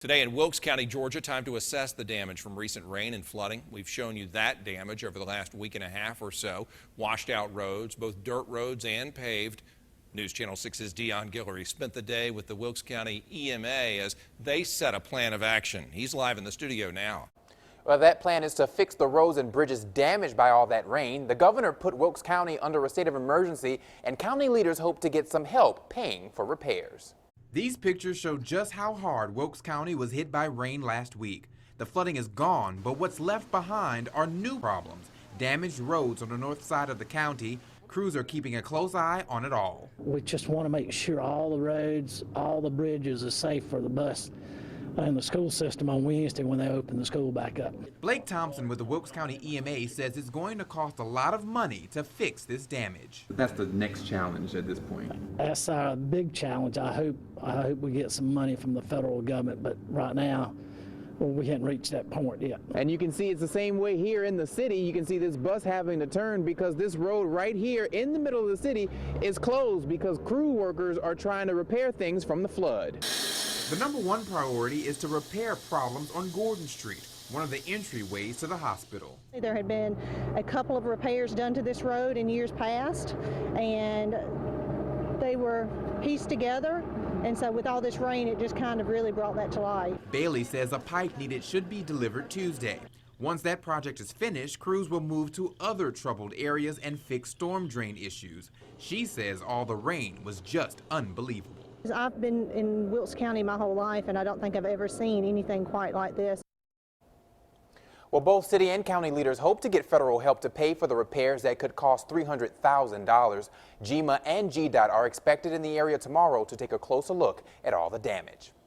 Today in Wilkes County, Georgia, time to assess the damage from recent rain and flooding. We've shown you that damage over the last week and a half or so. Washed out roads, both dirt roads and paved. News Channel 6's Dion Guillory spent the day with the Wilkes County EMA as they set a plan of action. He's live in the studio now. Well, that plan is to fix the roads and bridges damaged by all that rain. The governor put Wilkes County under a state of emergency, and county leaders hope to get some help paying for repairs. These pictures show just how hard Wilkes County was hit by rain last week. The flooding is gone, but what's left behind are new problems. Damaged roads on the north side of the county. Crews are keeping a close eye on it all. We just want to make sure all the roads, all the bridges are safe for the bus and the school system on Wednesday when they open the school back up. Blake Thompson with the Wilkes County EMA says it's going to cost a lot of money to fix this damage. That's the next challenge at this point. That's our big challenge. I hope we get some money from the federal government, but right now, well, we haven't reached that point yet. And you can see it's the same way here in the city. You can see this bus having to turn because this road right here in the middle of the city is closed because crew workers are trying to repair things from the flood. The number one priority is to repair problems on Gordon Street, one of the entryways to the hospital. There had been a couple of repairs done to this road in years past, and they were pieced together, and so with all this rain, it just kind of really brought that to light. Bailey says a pipe needed should be delivered Tuesday. Once that project is finished, crews will move to other troubled areas and fix storm drain issues. She says all the rain was just unbelievable. I've been in Wilkes County my whole life, and I don't think I've ever seen anything quite like this. Well, both city and county leaders hope to get federal help to pay for the repairs that could cost $300,000. GMA and GDOT are expected in the area tomorrow to take a closer look at all the damage.